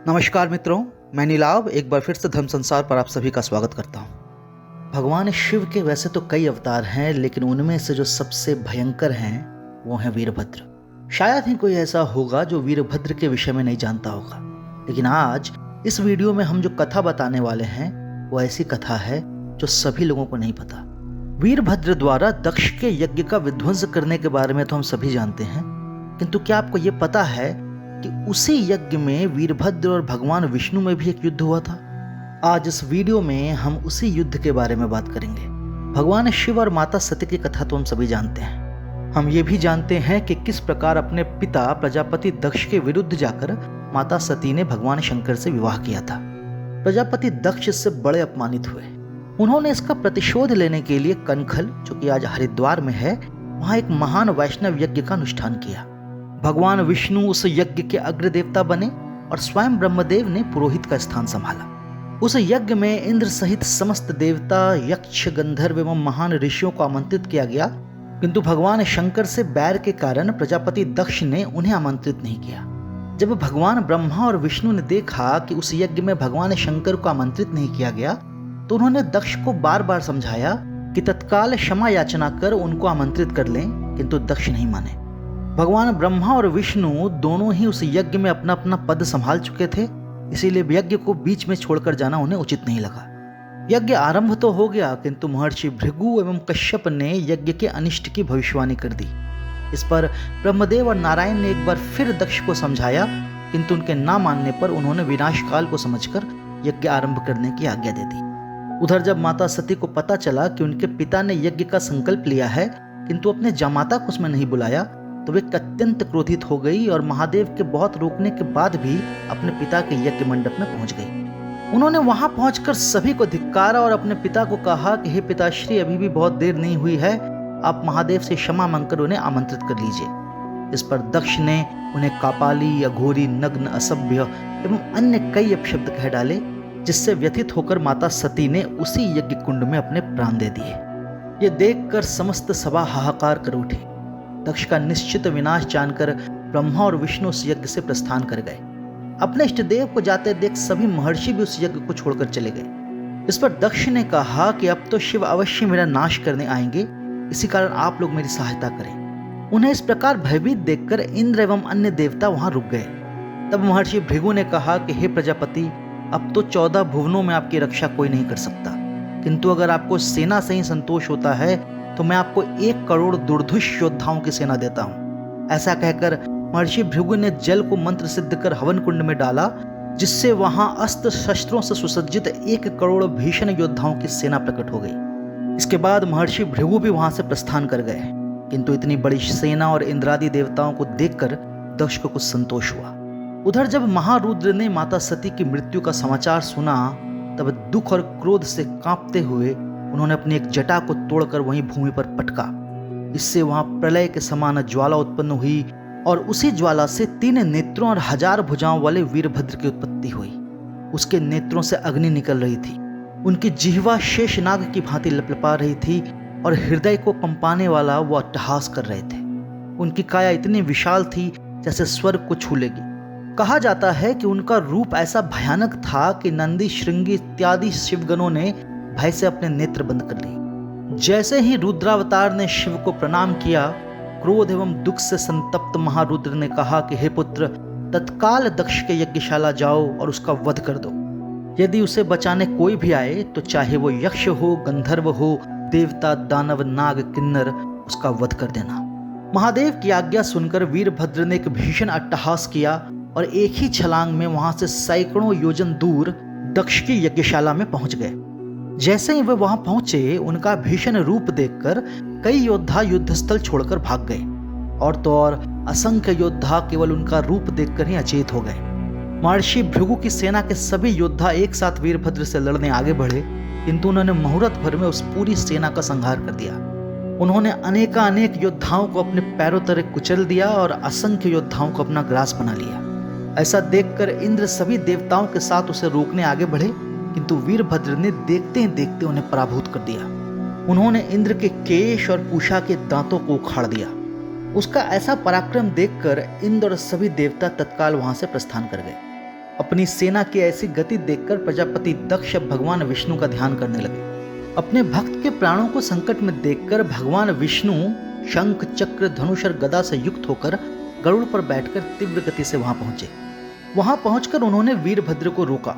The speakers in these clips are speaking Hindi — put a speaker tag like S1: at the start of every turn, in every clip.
S1: नमस्कार मित्रों, मैं नीलाव एक बार फिर से धर्म संसार पर आप सभी का स्वागत करता हूँ। भगवान शिव के वैसे तो कई अवतार हैं, लेकिन उनमें से जो सबसे भयंकर हैं वो हैं वीरभद्र। शायद ही कोई ऐसा होगा जो वीरभद्र के विषय में नहीं जानता होगा, लेकिन आज इस वीडियो में हम जो कथा बताने वाले हैं वो ऐसी कथा है जो सभी लोगों को नहीं पता। वीरभद्र द्वारा दक्ष के यज्ञ का विध्वंस करने के बारे में तो हम सभी जानते हैं, किंतु क्या आपको ये पता है कि उसी यज्ञ में वीरभद्र और भगवान विष्णु में भी एक युद्ध हुआ था। आज इस वीडियो में हम उसी युद्ध के बारे में बात करेंगे। भगवान शिव और माता सती की कथा तो हम सभी जानते हैं। हम ये भी जानते हैं कि किस प्रकार अपने पिता प्रजापति दक्ष के विरुद्ध जाकर माता सती ने भगवान शंकर से विवाह किया था। प्रजापति दक्ष इससे बड़े अपमानित हुए। उन्होंने इसका प्रतिशोध लेने के लिए कनखल, जो कि आज हरिद्वार में है, वहां एक महान वैष्णव यज्ञ का अनुष्ठान किया। भगवान विष्णु उस यज्ञ के अग्र देवता बने और स्वयं ब्रह्मदेव ने पुरोहित का स्थान संभाला। उस यज्ञ में इंद्र सहित समस्त देवता, यक्ष, गंधर्व एवं महान ऋषियों को आमंत्रित किया गया, किंतु भगवान शंकर से बैर के कारण प्रजापति दक्ष ने उन्हें आमंत्रित नहीं किया। जब भगवान ब्रह्मा और विष्णु ने देखा कि उस यज्ञ में भगवान शंकर को आमंत्रित नहीं किया गया, तो उन्होंने दक्ष को बार बार समझाया कि तत्काल क्षमा याचना कर उनको आमंत्रित कर लें, किंतु दक्ष नहीं माने। भगवान ब्रह्मा और विष्णु दोनों ही उस यज्ञ में अपना अपना पद संभाल चुके थे, इसीलिए यज्ञ को बीच में छोड़कर जाना उन्हें उचित नहीं लगा। यज्ञ आरंभ तो हो गया, किंतु महर्षि भृगु एवं कश्यप ने यज्ञ के अनिष्ट की भविष्यवाणी कर दी। इस पर ब्रह्मदेव और नारायण ने एक बार फिर दक्ष को समझाया, किंतु उनके ना मानने पर उन्होंने विनाश काल को समझकर यज्ञ आरंभ करने की आज्ञा दे दी। उधर जब माता सती को पता चला कि उनके पिता ने यज्ञ का संकल्प लिया है, किंतु अपने जमाता को उसमें नहीं बुलाया, तो वे अत्यंत क्रोधित हो गई और महादेव के बहुत रोकने के बाद भी अपने पिता के यज्ञ मंडप में पहुंच गई। उन्होंने वहां पहुंचकर सभी को धिक्कारा और अपने पिता को कहा कि हे पिताश्री, अभी भी बहुत देर नहीं हुई है, आप महादेव से क्षमा मांगकर उन्हें आमंत्रित कर लीजिए। इस पर दक्ष ने उन्हें कापाली, अघोरी, नग्न, असभ्य एवं अन्य कई अपशब्द कह डाले, जिससे व्यथित होकर माता सती ने उसी यज्ञ कुंड में अपने प्राण दे दिए। ये देखकर समस्त सभा हाहाकार कर उठी। दक्ष का निश्चित विनाश जानकर ब्रह्मा और विष्णु उस यज्ञ से प्रस्थान कर गए। अपने इष्ट देव को जाते देख सभी महर्षि भी उस यज्ञ को छोड़कर चले गए। इस पर दक्ष ने कहा कि अब तो शिव अवश्य मेरा नाश करने आएंगे, इसी कारण आप लोग मेरी सहायता करें। उन्हें इस प्रकार भयभीत देखकर इंद्र एवं अन्य देवता वहां रुक गए। तब महर्षि भृगु ने कहा कि हे प्रजापति, अब तो 14 भुवनों में आपकी रक्षा कोई नहीं कर सकता, किंतु अगर आपको सेना से ही संतोष होता है तो मैं आपको 1 करोड़ दुर्धुष योद्धाओं की सेना देता हूं। ऐसा कहकर महर्षि भृगु ने जल को मंत्र सिद्ध कर हवन कुंड में डाला, जिससे वहां अस्त्र शस्त्रों से सुसज्जित 1 करोड़ भीषण योद्धाओं की सेना प्रकट हो गई। इसके बाद महर्षि भृगु भी वहां से प्रस्थान कर गए, किंतु इतनी बड़ी सेना और इंद्रादि देवताओं को देखकर दक्ष को कुछ संतोष हुआ। उधर जब महारुद्र ने माता सती की मृत्यु का समाचार सुना, तब दुख और क्रोध से कांपते हुए उन्होंने अपनी एक जटा को तोड़कर वहीं भूमि पर पटका। इससे वहां प्रलय के समान ज्वाला उत्पन्न हुई और उसी ज्वाला से 3 नेत्रों और 1000 भुजाओं वाले वीरभद्र की उत्पत्ति हुई। उसके नेत्रों से अग्नि निकल रही थी, उनकी जिह्वा शेषनाग की भांति लपलपा रही थी और हृदय को कंपाने वाला वो अट्टहास कर रहे थे। उनकी काया इतनी विशाल थी जैसे स्वर्ग को छू लेगी। कहा जाता है कि उनका रूप ऐसा भयानक था कि नंदी, श्रृंगी इत्यादि शिवगणों ने भय से अपने नेत्र बंद कर लिए। जैसे ही रुद्रावतार ने शिव को प्रणाम किया, क्रोध एवं दुख से संतप्त महारुद्र ने कहा कि हे पुत्र, तत्काल दक्ष के यज्ञशाला जाओ और उसका वध कर दो। यदि उसे बचाने कोई भी आए, तो चाहे वो यक्ष हो, गंधर्व हो, देवता, दानव, नाग, किन्नर, उसका वध कर देना। महादेव की आज्ञा सुनकर वीरभद्र ने एक भीषण अट्टहास किया और एक ही छलांग में वहां से सैकड़ों योजन दूर दक्ष की यज्ञशाला में पहुंच गए। जैसे ही वे वहां पहुंचे, उनका भीषण रूप देखकर कई योद्धा युद्धस्थल छोड़कर भाग गए, और तो और असंख्य योद्धा केवल उनका रूप देखकर ही अचेत हो गए। महर्षि भृगु की सेना के सभी योद्धा एक साथ वीरभद्र से लड़ने आगे बढ़े, किंतु उन्होंने मुहूर्त भर में उस पूरी सेना का संहार कर दिया। उन्होंने अनेकानेक योद्धाओं को अपने पैरों तले कुचल दिया और असंख्य योद्धाओं को अपना ग्रास बना लिया। ऐसा देखकर इंद्र सभी देवताओं के साथ उसे रोकने आगे बढ़े, किंतु वीरभद्र ने देखते ही देखते उन्हें पराभूत कर दिया। उन्होंने इंद्र के केश और पूषा के दांतों को उखाड़ दिया। उसका ऐसा पराक्रम देखकर इंद्र और सभी देवता तत्काल वहां से प्रस्थान कर गए। अपनी सेना की ऐसी गति देखकर प्रजापति दक्ष भगवान विष्णु का ध्यान करने लगे। अपने भक्त के प्राणों को संकट में देखकर भगवान विष्णु शंख, चक्र, धनुष और गदा से युक्त होकर गरुड़ पर बैठकर तीव्र गति से वहां पहुंचे। वहां पहुंचकर उन्होंने वीरभद्र को रोका।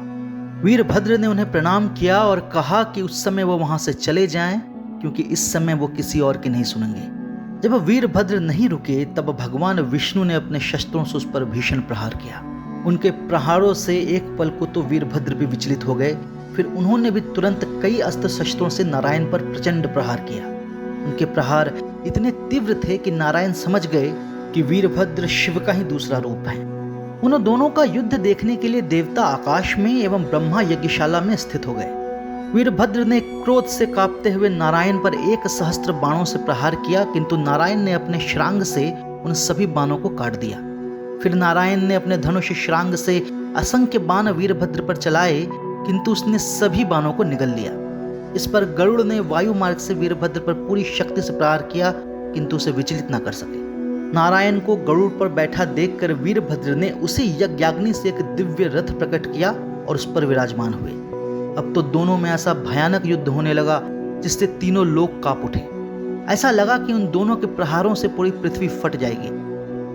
S1: वीरभद्र ने उन्हें प्रणाम किया और कहा कि उस समय वो वहां से चले जाएं, क्योंकि इस समय वो किसी और की नहीं सुनेंगे। जब वीरभद्र नहीं रुके तब भगवान विष्णु ने अपने शस्त्रों से उस पर भीषण प्रहार किया। उनके प्रहारों से एक पल को तो वीरभद्र भी विचलित हो गए। फिर उन्होंने भी तुरंत कई अस्त्र शस्त्रों से नारायण पर प्रचंड प्रहार किया। उनके प्रहार इतने तीव्र थे कि नारायण समझ गए कि वीरभद्र शिव का ही दूसरा रूप है। उन दोनों का युद्ध देखने के लिए देवता आकाश में एवं ब्रह्मा यज्ञशाला में स्थित हो गए। वीरभद्र ने क्रोध से कांपते हुए नारायण पर 1,000 बाणों से प्रहार किया, किंतु नारायण ने अपने श्रांग से उन सभी बाणों को काट दिया। फिर नारायण ने अपने धनुष श्रांग से असंख्य बाण वीरभद्र पर चलाए, किंतु उसने सभी बाणों को निगल लिया। इस पर गरुड़ ने वायु मार्ग से वीरभद्र पर पूरी शक्ति से प्रहार किया, किंतु उसे विचलित न कर सके। नारायण को गरुड़ पर बैठा देखकर वीरभद्र ने उसी यज्ञाग्नि से एक दिव्य रथ प्रकट किया और उस पर विराजमान हुए। अब तो दोनों में ऐसा भयानक युद्ध होने लगा जिससे तीनों लोग कांप उठे। ऐसा लगा कि उन दोनों के प्रहारों से पूरी पृथ्वी फट जाएगी।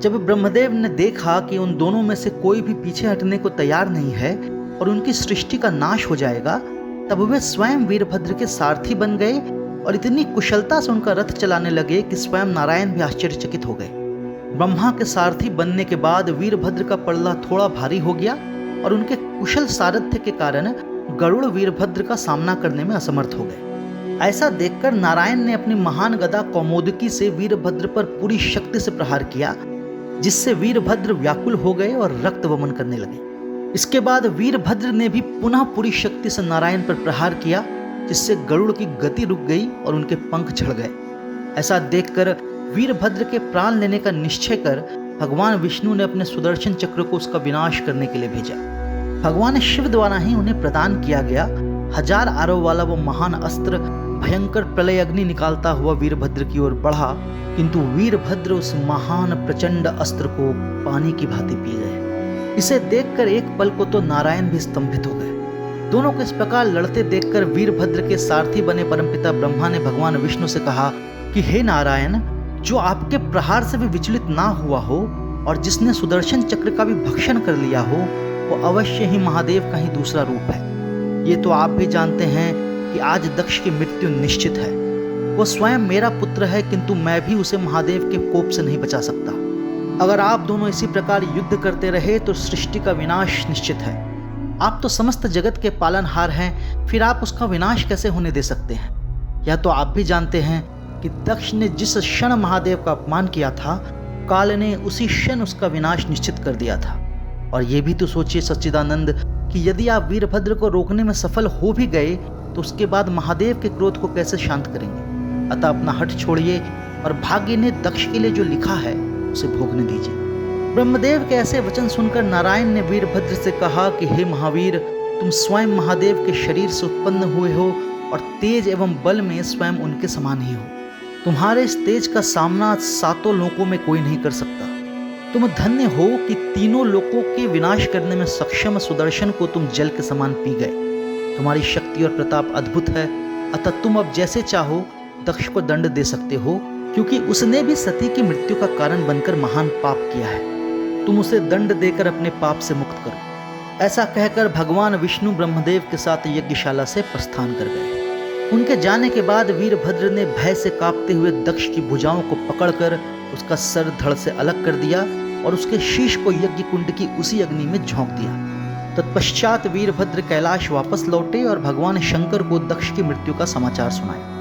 S1: जब ब्रह्मदेव ने देखा कि उन दोनों में से कोई भी पीछे हटने को तैयार नहीं है और उनकी सृष्टि का नाश हो जाएगा, तब वे स्वयं वीरभद्र के सारथी बन गए और इतनी कुशलता से उनका रथ चलाने लगे कि स्वयं नारायण भी आश्चर्यचकित हो गए। ब्रह्मा के सारथी बनने के बाद वीरभद्र का पल्ला थोड़ा भारी हो गया और उनके कुशल सारथ्य के कारण गरुड़ वीरभद्र का सामना करने में असमर्थ हो गए। ऐसा देखकर नारायण ने अपनी महान गदा कौमोदकी से वीरभद्र पर पूरी शक्ति से प्रहार किया, जिससे वीरभद्र व्याकुल हो गए और रक्त वमन करने लगे। इसके बाद वीरभद्र ने भी पुनः पूरी शक्ति से नारायण पर प्रहार किया, जिससे गरुड़ की गति रुक गई और उनके पंख झड़ गए। ऐसा देखकर वीरभद्र के प्राण लेने का निश्चय कर भगवान विष्णु ने अपने सुदर्शन चक्र को उसका विनाश करने के लिए भेजा। भगवान शिव द्वारा ही उन्हें प्रदान किया गया 1000 आरव वाला वो महान अस्त्र भयंकर प्रलय अग्नि निकालता हुआ वीरभद्र की ओर बढ़ा, किंतु वीरभद्र उस महान प्रचंड अस्त्र को पानी की भांति पी गए। इसे देखकर एक पल को तो नारायण भी स्तंभित हो गए। दोनों को इस प्रकार लड़ते देखकर वीरभद्र के सारथी बने परमपिता ब्रह्मा ने भगवान विष्णु से कहा कि हे नारायण, जो आपके प्रहार से भी विचलित ना हुआ हो और जिसने सुदर्शन चक्र का भी भक्षण कर लिया हो, वो अवश्य ही महादेव का ही दूसरा रूप है। ये तो आप भी जानते हैं कि आज दक्ष की मृत्यु निश्चित है। वो स्वयं मेरा पुत्र है, किंतु मैं भी उसे महादेव के कोप से नहीं बचा सकता। अगर आप दोनों इसी प्रकार युद्ध करते रहे तो सृष्टि का विनाश निश्चित है। आप तो समस्त जगत के पालनहार हैं, फिर आप उसका विनाश कैसे होने दे सकते हैं? या तो आप भी जानते हैं कि दक्ष ने जिस क्षण महादेव का अपमान किया था, काल ने उसी क्षण उसका विनाश निश्चित कर दिया था। और ये भी तो सोचिए सच्चिदानंद कि यदि आप वीरभद्र को रोकने में सफल हो भी गए तो उसके बाद महादेव के क्रोध को कैसे शांत करेंगे? अतः अपना हठ छोड़िए और भाग्य ने दक्ष के लिए जो लिखा है उसे भोगने दीजिए। ब्रह्मदेव के ऐसे वचन सुनकर नारायण ने वीरभद्र से कहा कि हे महावीर, तुम स्वयं महादेव के शरीर से उत्पन्न हुए हो और तेज एवं बल में स्वयं उनके समान ही हो। तुम्हारे इस तेज का सामना 7 लोकों में कोई नहीं कर सकता। तुम धन्य हो कि तीनों लोकों के विनाश करने में सक्षम सुदर्शन को तुम जल के समान पी गए। तुम्हारी शक्ति और प्रताप अद्भुत है, अतः तुम अब जैसे चाहो दक्ष को दंड दे सकते हो, क्योंकि उसने भी सती की मृत्यु का कारण बनकर महान पाप किया है। तुम उसे दंड देकर अपने पाप से मुक्त करो। ऐसा कहकर भगवान विष्णु ब्रह्मदेव के साथ यज्ञशाला से प्रस्थान कर गए। उनके जाने के बाद वीरभद्र ने भय से कांपते हुए दक्ष की भुजाओं को पकड़कर उसका सर धड़ से अलग कर दिया और उसके शीश को यज्ञ कुंड की उसी अग्नि में झोंक दिया। तत्पश्चात वीरभद्र कैलाश वापस लौटे और भगवान शंकर को दक्ष की मृत्यु का समाचार सुनाया।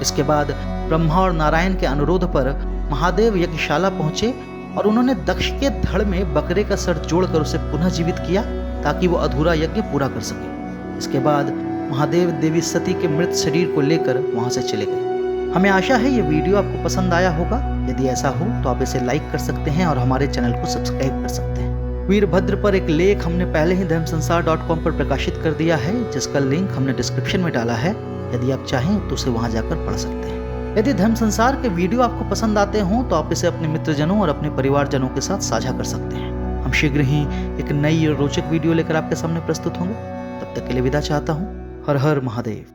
S1: इसके बाद ब्रह्मा और नारायण के अनुरोध पर महादेव यज्ञशाला पहुंचे और उन्होंने दक्ष के धड़ में बकरे का सर जोड़कर उसे पुनः जीवित किया ताकि वो अधूरा यज्ञ पूरा कर सके। इसके बाद महादेव देवी सती के मृत शरीर को लेकर वहां से चले गए। हमें आशा है ये वीडियो आपको पसंद आया होगा। यदि ऐसा हो तो आप इसे लाइक कर सकते हैं और हमारे चैनल को सब्सक्राइब कर सकते हैं। वीरभद्र पर एक लेख हमने पहले ही धर्मसंसार.com पर प्रकाशित कर दिया है, जिसका लिंक हमने डिस्क्रिप्शन में डाला है। यदि आप चाहें तो उसे वहां जाकर पढ़ सकते हैं। यदि धर्म संसार के वीडियो आपको पसंद आते हों तो आप इसे अपने मित्रजनों और अपने परिवारजनों के साथ साझा कर सकते हैं। हम शीघ्र ही एक नई और रोचक वीडियो लेकर आपके सामने प्रस्तुत होंगे। तब तक के लिए विदा चाहता हूँ। हर हर महादेव।